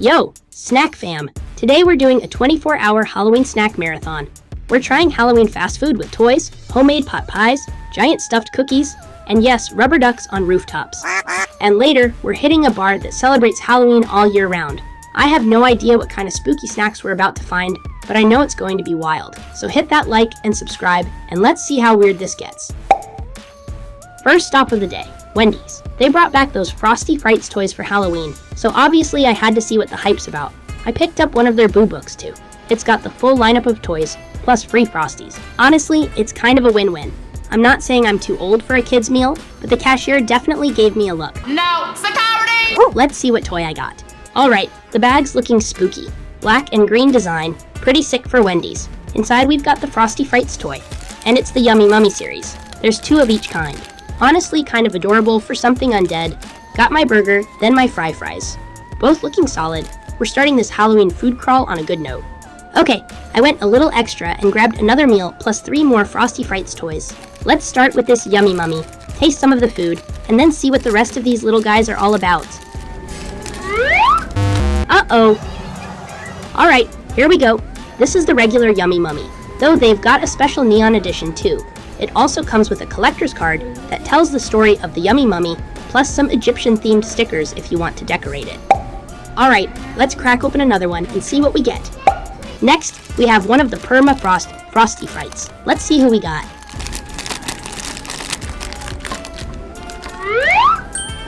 Yo, Snack Fam! Today we're doing a 24-hour Halloween snack marathon. We're trying Halloween fast food with toys, homemade pot pies, giant stuffed cookies, and yes, rubber ducks on rooftops. And later, we're hitting a bar that celebrates Halloween all year round. I have no idea what kind of spooky snacks we're about to find, but I know it's going to be wild. So hit that like and subscribe, and let's see how weird this gets. First stop of the day, Wendy's. They brought back those Frosty Frights toys for Halloween, so obviously I had to see what the hype's about. I picked up one of their Boo books too. It's got the full lineup of toys, plus free Frosties. Honestly, it's kind of a win-win. I'm not saying I'm too old for a kid's meal, but the cashier definitely gave me a look. No, security! Let's see what toy I got. Alright, the bag's looking spooky. Black and green design, pretty sick for Wendy's. Inside we've got the Frosty Frights toy, and it's the Yummy Mummy series. There's 2 of each kind. Honestly, kind of adorable for something undead. Got my burger, then my fries. Both looking solid. We're starting this Halloween food crawl on a good note. Okay, I went a little extra and grabbed another meal plus 3 more Frosty Frights toys. Let's start with this Yummy Mummy, taste some of the food, and then see what the rest of these little guys are all about. Uh-oh. Alright, here we go. This is the regular Yummy Mummy, though they've got a special neon edition too. It also comes with a collector's card that tells the story of the Yummy Mummy, plus some Egyptian-themed stickers if you want to decorate it. Alright, let's crack open another one and see what we get. Next, we have one of the Permafrost Frosty Frights. Let's see who we got.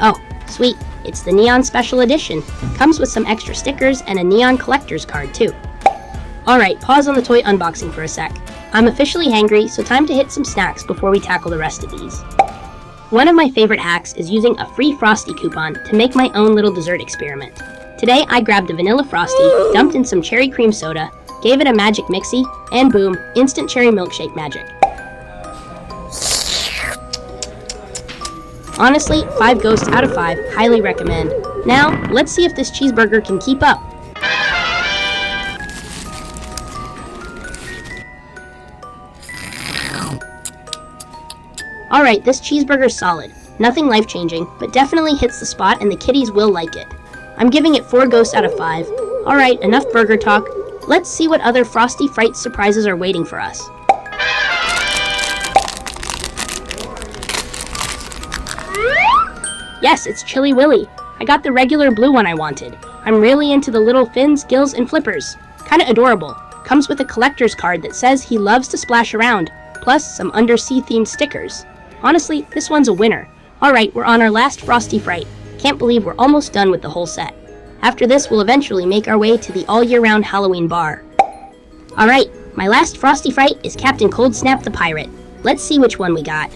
Oh, sweet. It's the Neon Special Edition. Comes with some extra stickers and a neon collector's card too. Alright, pause on the toy unboxing for a sec. I'm officially hangry, so time to hit some snacks before we tackle the rest of these. One of my favorite hacks is using a free Frosty coupon to make my own little dessert experiment. Today I grabbed a vanilla Frosty, dumped in some cherry cream soda, gave it a magic mixie, and boom, instant cherry milkshake magic. Honestly, 5 ghosts out of 5, highly recommend. Now, let's see if this cheeseburger can keep up. Alright, this cheeseburger's solid. Nothing life-changing, but definitely hits the spot and the kiddies will like it. I'm giving it 4 ghosts out of 5. Alright, enough burger talk. Let's see what other Frosty Frights surprises are waiting for us. Yes, it's Chili Willy. I got the regular blue one I wanted. I'm really into the little fins, gills, and flippers. Kinda adorable. Comes with a collector's card that says he loves to splash around, plus some undersea-themed stickers. Honestly, this one's a winner. Alright, we're on our last Frosty Fright. Can't believe we're almost done with the whole set. After this, we'll eventually make our way to the all-year-round Halloween bar. Alright, my last Frosty Fright is Captain Cold Snap the Pirate. Let's see which one we got.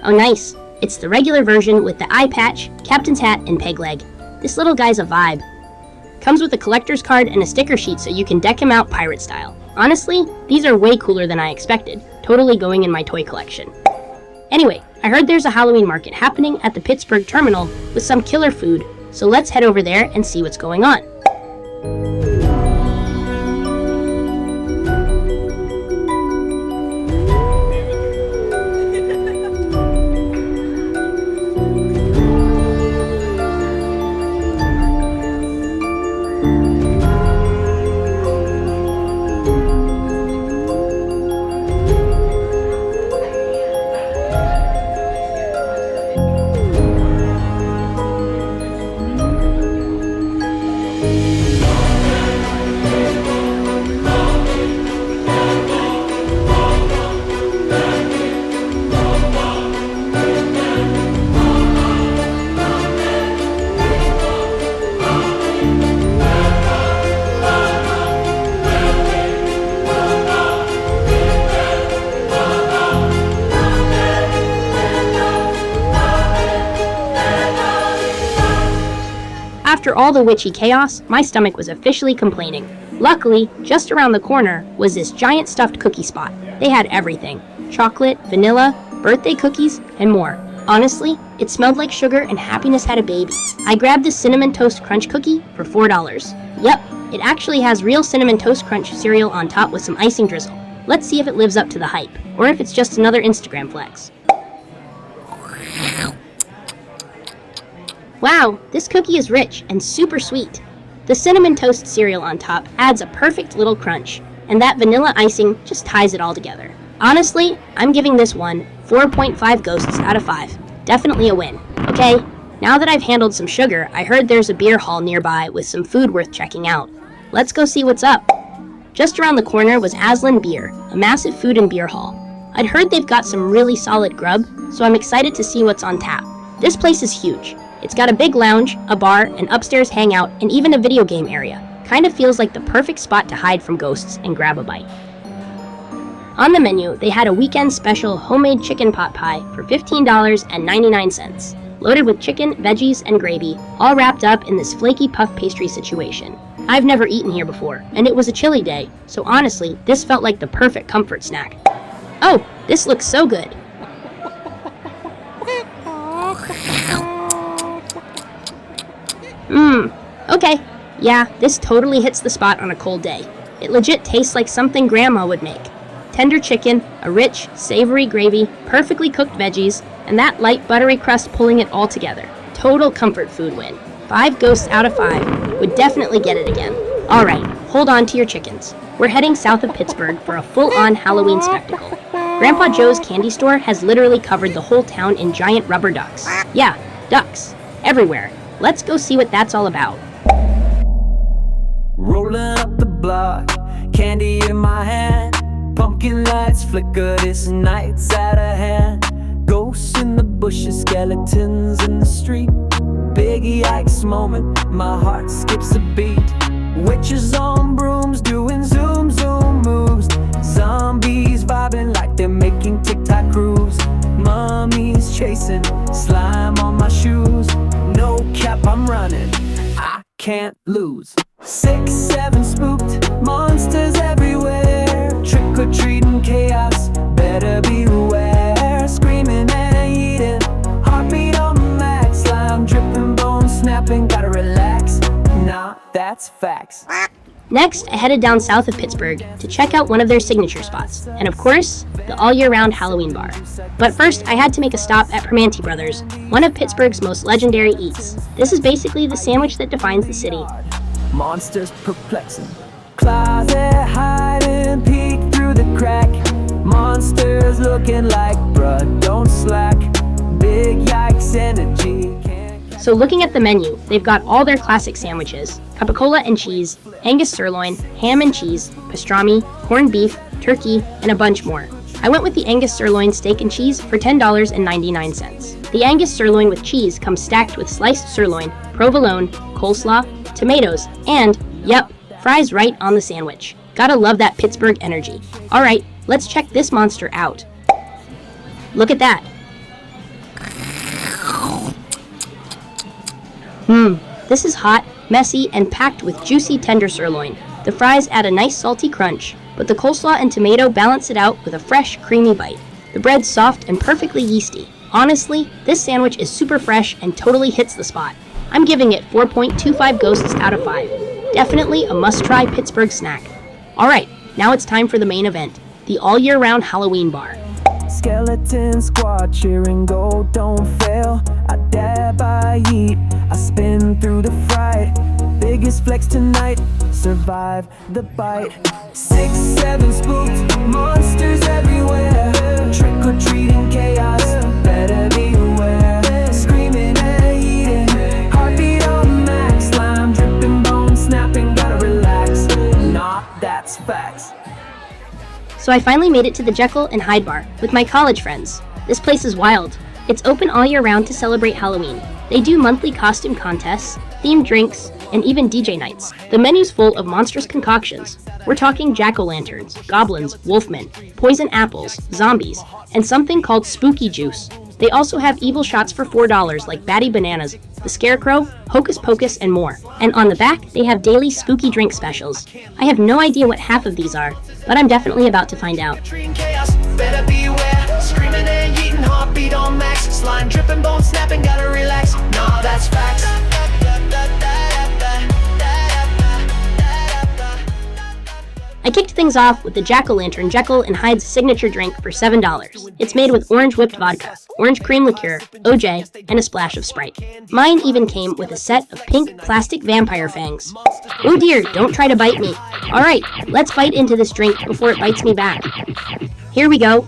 Oh nice, it's the regular version with the eye patch, captain's hat, and peg leg. This little guy's a vibe. Comes with a collector's card and a sticker sheet so you can deck him out pirate style. Honestly, these are way cooler than I expected, totally going in my toy collection. Anyway, I heard there's a Halloween market happening at the Pittsburgh terminal with some killer food, so let's head over there and see what's going on. After all the witchy chaos, my stomach was officially complaining. Luckily, just around the corner was this giant stuffed cookie spot. They had everything: chocolate, vanilla, birthday cookies, and more. Honestly, it smelled like sugar and happiness had a baby. I grabbed this Cinnamon Toast Crunch cookie for $4. Yep, it actually has real Cinnamon Toast Crunch cereal on top with some icing drizzle. Let's see if it lives up to the hype, or if it's just another Instagram flex. Wow, this cookie is rich and super sweet. The cinnamon toast cereal on top adds a perfect little crunch, and that vanilla icing just ties it all together. Honestly, I'm giving this one 4.5 ghosts out of 5. Definitely a win. Okay, now that I've handled some sugar, I heard there's a beer hall nearby with some food worth checking out. Let's go see what's up. Just around the corner was Aslin Beer, a massive food and beer hall. I'd heard they've got some really solid grub, so I'm excited to see what's on tap. This place is huge. It's got a big lounge, a bar, an upstairs hangout, and even a video game area. Kind of feels like the perfect spot to hide from ghosts and grab a bite. On the menu, they had a weekend special homemade chicken pot pie for $15.99, loaded with chicken, veggies, and gravy, all wrapped up in this flaky puff pastry situation. I've never eaten here before, and it was a chilly day, so honestly, this felt like the perfect comfort snack. Oh, this looks so good. Okay. Yeah, this totally hits the spot on a cold day. It legit tastes like something Grandma would make. Tender chicken, a rich, savory gravy, perfectly cooked veggies, and that light buttery crust pulling it all together. Total comfort food win. 5 ghosts out of 5 would definitely get it again. Alright, hold on to your chickens. We're heading south of Pittsburgh for a full-on Halloween spectacle. Grandpa Joe's candy store has literally covered the whole town in giant rubber ducks. Yeah, ducks. Everywhere. Let's go see what that's all about. Rolling up the block, candy in my hand. Pumpkin lights flicker, this night's out of hand. Ghosts in the bushes, skeletons in the street. Big yikes moment, my heart skips a beat. Witches on brooms doing zoom zoom moves. Zombies vibing like they're making TikTok grooves. Mummies chasing, slime on my shoes. No cap, I'm running, I can't lose. 6, 7 spooked, monsters everywhere. Trick-or-treating chaos, better beware. Screaming and eating, heartbeat on the max. Slime dripping, bones snapping, gotta relax. Nah, that's facts. Next, I headed down south of Pittsburgh to check out one of their signature spots, and of course, the all-year-round Halloween bar. But first, I had to make a stop at Primanti Brothers, one of Pittsburgh's most legendary eats. This is basically the sandwich that defines the city. Monsters perplexing, closet hiding, peek through the crack. Monsters looking like bruh, don't slack. Big yikes energy. So looking at the menu, they've got all their classic sandwiches: capicola and cheese, Angus sirloin, ham and cheese, pastrami, corned beef, turkey, and a bunch more. I went with the Angus sirloin steak and cheese for $10.99. The Angus sirloin with cheese comes stacked with sliced sirloin, provolone, coleslaw, tomatoes, and, yep, fries right on the sandwich. Gotta love that Pittsburgh energy. Alright, let's check this monster out. Look at that. This is hot, messy, and packed with juicy tender sirloin. The fries add a nice salty crunch, but the coleslaw and tomato balance it out with a fresh, creamy bite. The bread's soft and perfectly yeasty. Honestly, this sandwich is super fresh and totally hits the spot. I'm giving it 4.25 ghosts out of 5. Definitely a must-try Pittsburgh snack. Alright, now it's time for the main event, the all-year-round Halloween bar. Skeleton squad cheering, go, don't fail. I dab, I eat, I spin through the fright. Biggest flex tonight, survive the bite. 6, 7 spooked, monsters everywhere. Trick-or-treating chaos, better beware. Screaming and eating, heartbeat on max. Slime dripping, bones snapping, gotta relax. Nah, that's facts. So I finally made it to the Jekyll and Hyde bar with my college friends. This place is wild. It's open all year round to celebrate Halloween. They do monthly costume contests, themed drinks, and even DJ nights. The menu's full of monstrous concoctions. We're talking jack-o'-lanterns, goblins, wolfmen, poison apples, zombies, and something called spooky juice. They also have evil shots for $4 like Batty Bananas, the Scarecrow, Hocus Pocus, and more. And on the back, they have daily spooky drink specials. I have no idea what half of these are, but I'm definitely about to find out. Better beware, screaming and eating, heartbeat on max. Slime dripping, bone snapping, gotta relax. Nah, that's facts. I kicked things off with the Jack-o'-lantern Jekyll and Hyde's signature drink for $7. It's made with orange whipped vodka, orange cream liqueur, OJ, and a splash of Sprite. Mine even came with a set of pink plastic vampire fangs. Oh dear, don't try to bite me. Alright, let's bite into this drink before it bites me back. Here we go.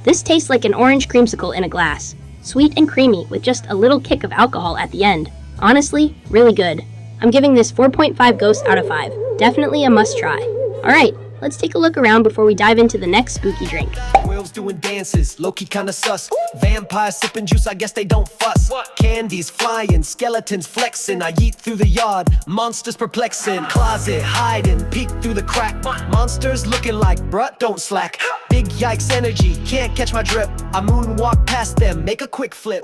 This tastes like an orange creamsicle in a glass. Sweet and creamy with just a little kick of alcohol at the end. Honestly, really good. I'm giving this 4.5 ghosts out of 5. Definitely a must try. Alright, let's take a look around before we dive into the next spooky drink. Whales doing dances, low-key kinda sus. Vampires sipping juice, I guess they don't fuss. Candies flying, skeletons flexing. I eat through the yard, monsters perplexing. Closet hiding, peek through the crack. Monsters looking like, bruh, don't slack. Big yikes energy, can't catch my drip. I moonwalk past them, make a quick flip.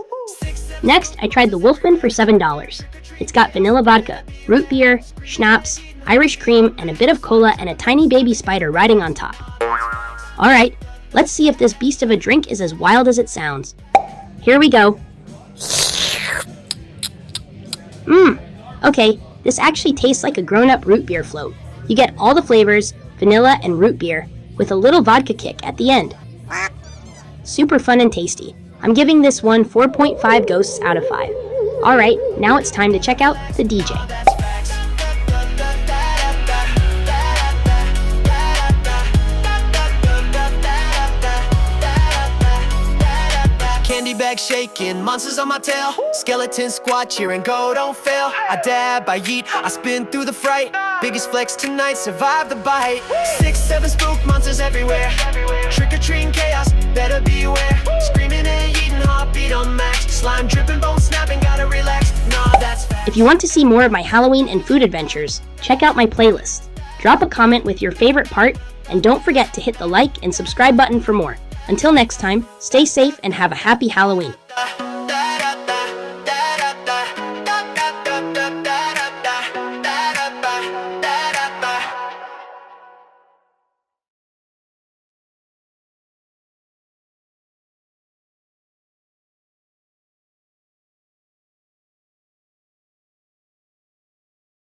Next, I tried the Wolfman for $7. It's got vanilla vodka, root beer, schnapps, Irish cream, and a bit of cola and a tiny baby spider riding on top. Alright, let's see if this beast of a drink is as wild as it sounds. Here we go. Okay, this actually tastes like a grown-up root beer float. You get all the flavors, vanilla and root beer, with a little vodka kick at the end. Super fun and tasty. I'm giving this one 4.5 ghosts out of 5. Alright, now it's time to check out the DJ. Candy bag shaking, monsters on my tail. Skeleton squat, cheer and go, don't fail. I dab, I eat, I spin through the fright. Biggest flex tonight, survive the bite. 6, 7 spook monsters everywhere. Trick-or-treating chaos, better beware. Screaming and eating, heartbeat on max. Slime dripping, bone snapping, gotta relax. Nah, that's fact. If you want to see more of my Halloween and food adventures, check out my playlist. Drop a comment with your favorite part, and don't forget to hit the like and subscribe button for more. Until next time, stay safe and have a happy Halloween.